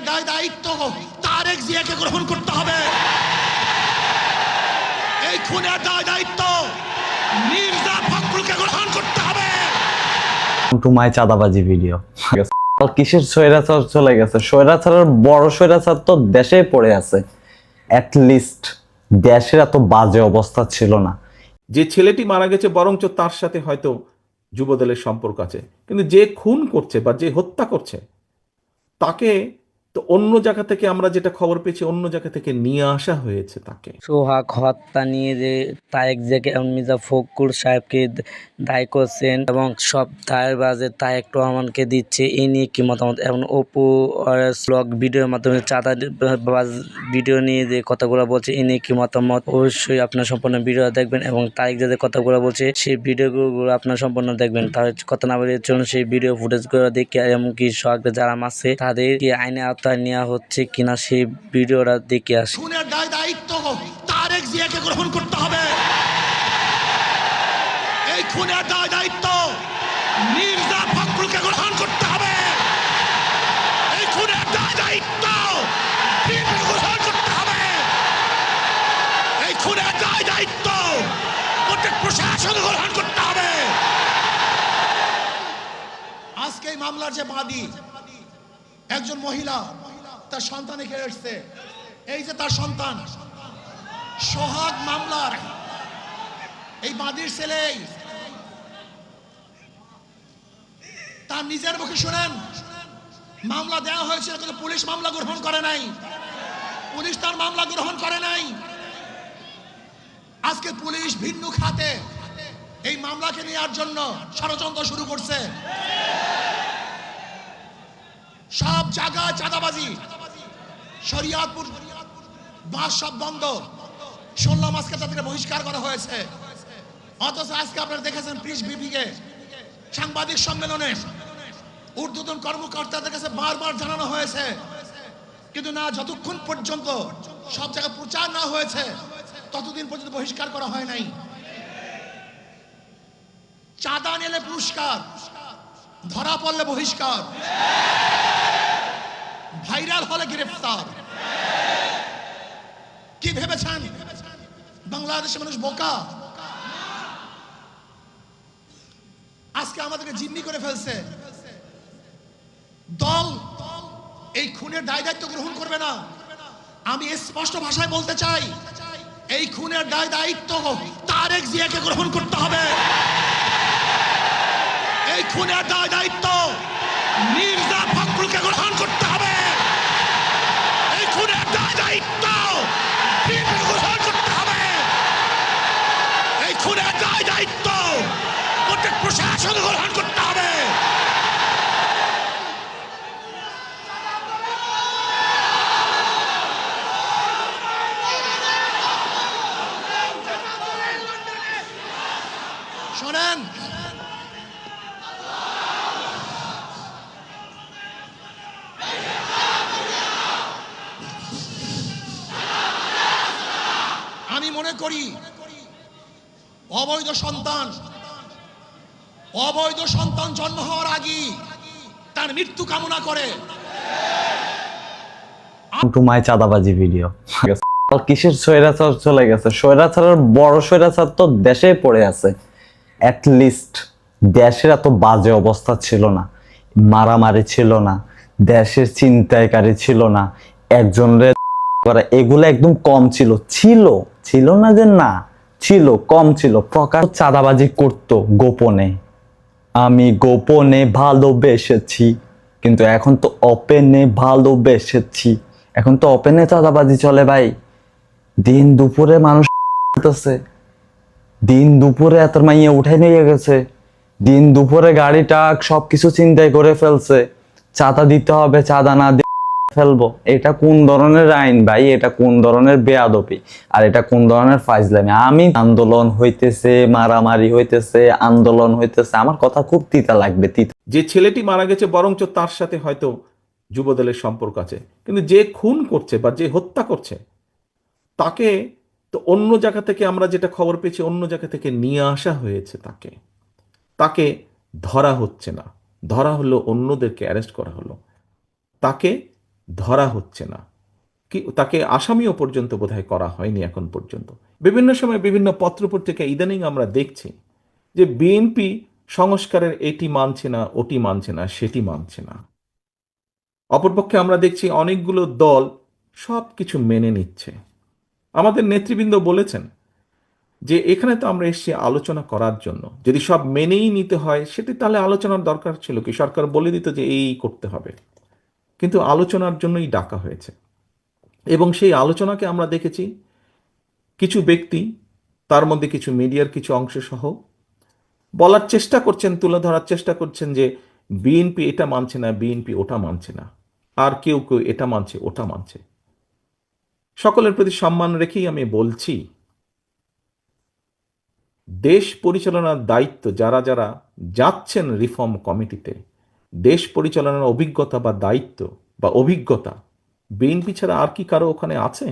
দায় দায়িত্ব তারেক জিয়াকে গ্রহণ করতে হবে। এই খুনের দায় দায়িত্ব মির্জা ফখরুলকে গ্রহণ করতে হবে। টু মাই চাঁদাবাজি ভিডিও। কিসের স্বৈরাচার চলে গেছে? স্বৈরাচারের বড় স্বৈরাচার তো দেশে পড়ে আছে। অ্যাট লিস্ট দেশের এত বাজে অবস্থা ছিল না। যে ছেলেটি মারা গেছে বরঞ্চ তার সাথে হয়তো যুবদলের সম্পর্ক আছে, কিন্তু যে খুন করছে বা যে হত্যা করছে তাকে তো অন্য জায়গা থেকে, আমরা যেটা খবর পেয়েছি, অন্য জায়গা থেকে নিয়ে আসা হয়েছে তাকে। সোহাগ হত্যা নিয়ে যে তারেক জিয়াকে এবং মির্জা ফখরুল সাহেবকে দায়ী করছেন এবং সব দায়ের বাজে তারেক রহমানকে দিচ্ছে, এই নিয়ে কি মতামত? এবং অপু ব্লগ ভিডিওর মাধ্যমে চাঁদা ভিডিও নিয়ে যে কথাগুলো বলছে, এই নিয়ে কি মতামত? অবশ্যই আপনার সম্পূর্ণ ভিডিও দেখবেন এবং তারেক জিয়া যে কথাগুলো বলছে সেই ভিডিওগুলো আপনার সম্পূর্ণ দেখবেন। তাহলে কথা না বলে চলুন সেই ভিডিও ফুটেজগুলো দেখে, এমনকি সোহাগদের যারা মারছে তাদের কি আইনের আওতায় নেওয়া হচ্ছে কিনা সেই ভিডিওটা দেখে আসি। খুনের দায় দায়িত্ব তারেক জিয়াকে গ্রহণ করতে হবে। এই খুনের দায় দায়িত্ব মির্জা ফখরুলকে গ্রহণ করতে হবে। এই খুনের দায় দায়িত্ব বিএনপিকে গ্রহণ করতে হবে। এই খুনের দায় দায়িত্ব প্রত্যেক প্রশাসন গ্রহণ করতে হবে। আজকে এই মামলার যে বাদী একজন মহিলা, তার সন্তান এখানে এসছে। এই যে তার সন্তান, সোহাগ মামলার এই বাদীর ছেলে, তার নিজের মুখে শুনেন মামলা দেওয়া হয়েছিল, কিন্তু পুলিশ মামলা গ্রহণ করে নাই। পুলিশ তার মামলা গ্রহণ করে নাই। আজকে পুলিশ ভিন্ন খাতে এই মামলাকে নেওয়ার জন্য ষড়যন্ত্র শুরু করছে। সব জায়গায় চাঁদাবাজি, শরিয়াতপুর বাস সব বন্ধ, 16 মাসকে তাদেরকে বহিষ্কার করা হয়েছে। অথচ আজকে আপনারা দেখেছেন প্রেস ব্রিফিংয়ে, সাংবাদিক সম্মেলনে ঊর্ধ্বতন কর্মকর্তাদের কাছে বারবার জানানো হয়েছে, কিন্তু না, যতক্ষণ পর্যন্ত সব জায়গায় প্রচার না হয়েছে ততদিন পর্যন্ত বহিষ্কার করা হয় নাই। চাঁদা নিলে পুরস্কার, ধরা পড়লে বহিষ্কার, ভাইরাল হলে গ্রেফতার। কি ভেবেছেন বাংলাদেশের মানুষ বোকা? আজকে আমাদেরকে জিম্মি করে ফেলছে। দল এই খুনের দায় দায়িত্ব গ্রহণ করবে না। আমি স্পষ্ট ভাষায় বলতে চাই, এই খুনের দায় দায়িত্ব তারেক জিয়াকে গ্রহণ করতে হবে। এই খুনের দায় দায়িত্ব মির্জা ফখরুলকে গ্রহণ করতে হবে। এই খুনের দায় দায়িত্ব বিএনপিকে গ্রহণ করতে হবে। এই খুনের দায় দায়িত্ব প্রত্যেক প্রশাসন গ্রহণ করতে হবে। শোনেন, আমি মনে করি অবৈধ সন্তান জন্ম হওয়ার আগে তার মৃত্যু কামনা করে। টু মাই চাঁদাবাজি ভিডিও। কিসের স্বৈরাচার চলে গেছে? স্বৈরাচারের বড় স্বৈরাচার তো দেশে পড়ে আছে। অ্যাট লিস্ট দেশের এত বাজে অবস্থা ছিল না, মারামারি ছিল না, দেশের ছিনতাইকারী ছিল না, একজনের করা, এগুলো একদম কম ছিল। ছিল না যে না, ছিল, কম ছিল। প্রকার চাঁদাবাজি করত গোপনে। আমি গোপনে ভালোবেসেছি, কিন্তু এখন তো ওপেনে ভালোবেসেছি। এখন তো ওপেনে চাঁদাবাজি চলে ভাই। দিন দুপুরে মানুষ আছে, দিন দুপুরে এত মাইয়ে উঠে নিয়ে গেছে, দিন দুপুরে গাড়ি টাক সবকিছু চিন্তাই করে ফেলছে। চাঁদা দিতে হবে, চাঁদা না দিয়ে ফেলবো। এটা কোন ধরনের আইন ভাই? এটা কোন ধরনের বেয়াদবি? আর এটা কোন ধরনের ফাইজলামি? আমি আন্দোলন হইতেছে, মারামারি হইতেছে, আন্দোলন হইতেছে, আমার কথা খুব তিতা লাগবে, তিতা। যে ছেলেটি মারা গেছে বরঞ্চ তার সাথে হয়তো যুবদলের সম্পর্ক আছে, কিন্তু যে খুন করছে বা যে হত্যা করছে তাকে তো অন্য জায়গা থেকে, আমরা যেটা খবর পেয়েছি, অন্য জায়গা থেকে নিয়ে আসা হয়েছে তাকে ধরা হচ্ছে না। ধরা হলো, অন্যদেরকে অ্যারেস্ট করা হলো। তাকে ধরা হচ্ছে না, কি তাকে আসামিও পর্যন্ত বোধহয় করা হয়নি এখন পর্যন্ত। বিভিন্ন সময় বিভিন্ন পত্রপত্রিকা ইদানিং আমরা দেখছি যে বিএনপি সংস্কারের এটি মানছে না, ওটি মানছে না, সেটি মানছে না। অপরপক্ষে আমরা দেখছি অনেকগুলো দল সব কিছু মেনে নিচ্ছে। আমাদের নেতৃবৃন্দ বলেছেন যে এখানে তো আমরা এসেছি আলোচনা করার জন্য, যদি সব মেনেই নিতে হয় সেটি তাহলে আলোচনার দরকার ছিল কি? সরকার বলে দিত যে এই করতে হবে, কিন্তু আলোচনার জন্যই ডাকা হয়েছে। এবং সেই আলোচনাকে আমরা দেখেছি কিছু ব্যক্তি, তার মধ্যে কিছু মিডিয়ার কিছু অংশ সহ, বলার চেষ্টা করছেন, তুলে ধরার চেষ্টা করছেন যে বিএনপি এটা মানছে না, বিএনপি ওটা মানছে না, আর কেউ কেউ এটা মানছে, ওটা মানছে। সকলের প্রতি সম্মান রেখেই আমি বলছি, দেশ পরিচালনার দায়িত্ব যারা যারা যাচ্ছেন রিফর্ম কমিটিতে, দেশ পরিচালনার অভিজ্ঞতা বা দায়িত্ব বা অভিজ্ঞতা বিএনপি ছাড়া আর কি কারো ওখানে আছে?